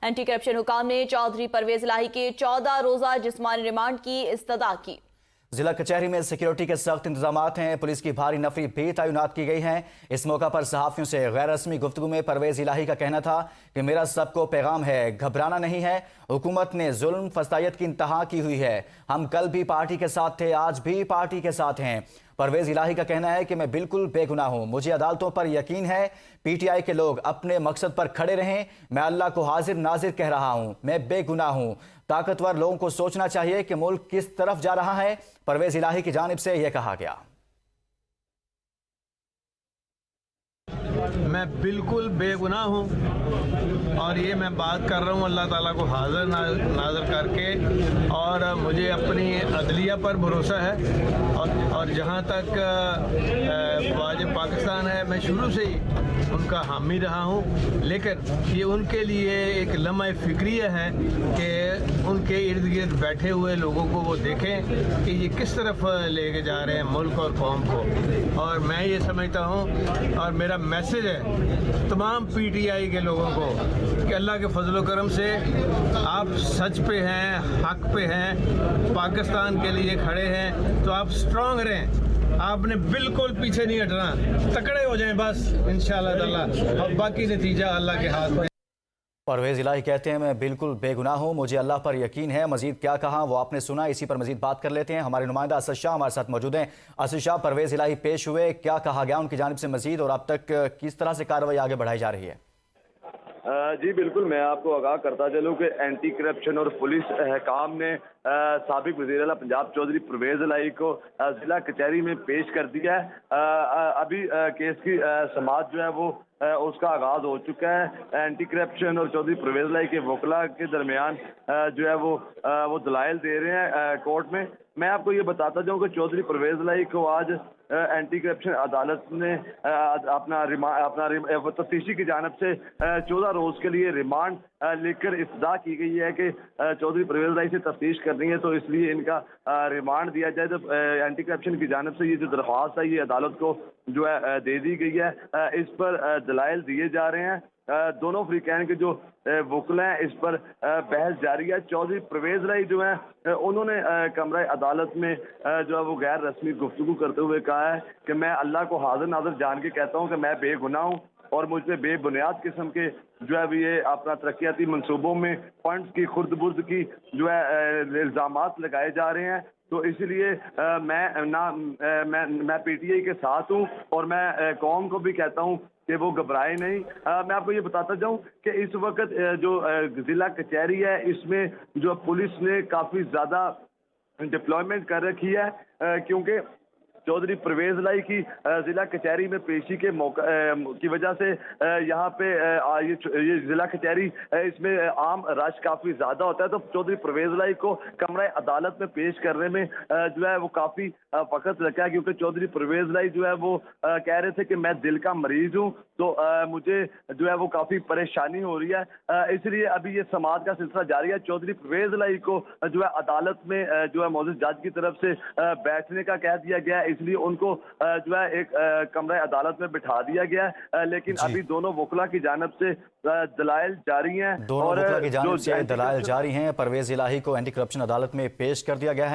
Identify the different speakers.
Speaker 1: Anti corruption हुकाम ने चौधरी परवेज इलाही के 14 रोजा जिस्मानी रिमांड की इस्तदा की।
Speaker 2: जिला कचहरी में सिक्योरिटी के सख्त इंतजाम हैं। पुलिस की भारी नफरी भी तैनात की गई हैं। इस मौका पर सहाफियों से गैर रस्मी गुफ्तगू में परवेज इलाही का कहना था कि मेरा सबको पैगाम है, घबराना नहीं है। हुकूमत ने जुल्म फसादियत की इंतहा की हुई है। हम कल भी पार्टी के साथ थे, आज भी पार्टी के साथ हैं। परवेज इलाही का कहना है कि मैं बिल्कुल बेगुनाह हूं, मुझे अदालतों पर यकीन है। पीटीआई के लोग अपने मकसद पर खड़े रहें। मैं अल्लाह को हाजिर नाजिर कह रहा हूं, मैं बेगुनाह हूं। ताकतवर लोगों को सोचना चाहिए कि मुल्क किस तरफ जा रहा है। परवेज इलाही की जानिब से यह कहा गया।
Speaker 3: मैं बिल्कुल बेगुनाह हूँ और ये मैं बात कर रहा हूँ अल्लाह ताला को हाजिर नाज़र करके, और मुझे अपनी अदलिया पर भरोसा है। और जहाँ तक वाजिब पाकिस्तान है, मैं शुरू से ही उनका हामी रहा हूँ, लेकिन ये उनके लिए एक लम्हा फ़िक्रिया है कि उनके इर्द गिर्द बैठे हुए लोगों को वो देखें कि ये किस तरफ लेके जा रहे हैं मुल्क और कौम को। और मैं ये समझता हूँ और मेरा मैसेज है तमाम पीटीआई के लोगों को कि अल्लाह के फजल व करम से आप सच पे हैं, हक पे हैं, पाकिस्तान के लिए खड़े हैं, तो आप स्ट्रांग रहें। आपने बिल्कुल पीछे नहीं हटना, तकड़े हो जाएं बस इंशाअल्लाह ताला, और बाकी नतीजा अल्लाह के हाथ में।
Speaker 2: परवेज इलाही कहते हैं मैं बिल्कुल बेगुनाह हूँ, मुझे अल्लाह पर यकीन है। मजीद क्या कहा वो आपने सुना, इसी पर मजीद बात कर लेते हैं। हमारे नुमाइंदा असद शाह हमारे साथ मौजूद हैं। असद शाह, परवेज इलाही पेश हुए, क्या कहा गया उनकी जानिब से मजीद, और अब तक किस तरह से कार्रवाई आगे बढ़ाई जा रही है?
Speaker 4: जी बिल्कुल, मैं आपको आगाह करता चलूँ कि एंटी करप्शन और पुलिस अहकाम ने साबिक वज़ीर आला पंजाब चौधरी परवेज इलाही को जिला कचहरी में पेश कर दिया है। अभी केस की समाअत जो है वो उसका आगाज़ हो चुका है। एंटी करप्शन और चौधरी परवेज इलाही के वकला के दरमियान जो है वो दलाइल दे रहे हैं कोर्ट में। मैं आपको ये बताता जाऊँ कि चौधरी परवेज इलाही को आज एंटी करप्शन अदालत ने अपना तफ्तीशी की जानिब से 14 रोज़ के लिए रिमांड लेकर इस्तदा की गई है कि चौधरी परवेज इलाही से तफ्तीश करनी है, तो इसलिए इनका रिमांड दिया जाए। जब एंटी करप्शन की जानिब से ये जो दरख्वास्त है ये अदालत को जो है दे दी गई है। इस पर दलाइल दिए जा रहे हैं। दोनों फ्रीकैन के जो वकला हैं इस पर बहस जारी है। चौधरी परवेज इलाही जो है उन्होंने कमरा अदालत में जो है वो गैर रस्मी गुफ्तगू करते हुए कहा है कि मैं अल्लाह को हाजिर नाज़र जान के कहता हूँ कि मैं बेगुनाह हूँ और मुझ पर बेबुनियाद किस्म के जो है ये अपना तरक्याती मंसूबों में फंड्स की खुर्द बुर्द की जो है इल्ज़ामात लगाए जा रहे हैं। तो इसलिए मैं पीटीआई के साथ हूँ और मैं कौम को भी कहता हूँ कि वो घबराए नहीं। मैं आपको ये बताता जाऊँ कि इस वक्त जो ज़िला कचहरी है इसमें जो पुलिस ने काफ़ी ज़्यादा डिप्लॉयमेंट कर रखी है, क्योंकि चौधरी परवेज इलाही की ज़िला कचहरी में पेशी के मौका की वजह से यहाँ पे ये ज़िला कचहरी इसमें आम रश काफ़ी ज़्यादा होता है। तो चौधरी परवेज इलाही को कमरा अदालत में पेश करने में जो है वो काफ़ी वक्त लगा है, क्योंकि चौधरी परवेज इलाही जो है वो कह रहे थे कि मैं दिल का मरीज़ हूँ, तो मुझे जो है वो काफ़ी परेशानी हो रही है। इसलिए अभी ये समाअत का सिलसिला जारी है। चौधरी परवेज इलाही को जो है अदालत में जो है मौजूद जज की तरफ से बैठने का कह दिया गया है, इसलिए उनको जो है एक कमरा अदालत में बिठा दिया गया है। लेकिन अभी दोनों वकला की जानिब से दलाइल जारी हैं,
Speaker 2: दोनों वकला की जानिब से दलाइल जारी हैं। परवेज इलाही को एंटी करप्शन अदालत में पेश कर दिया गया है।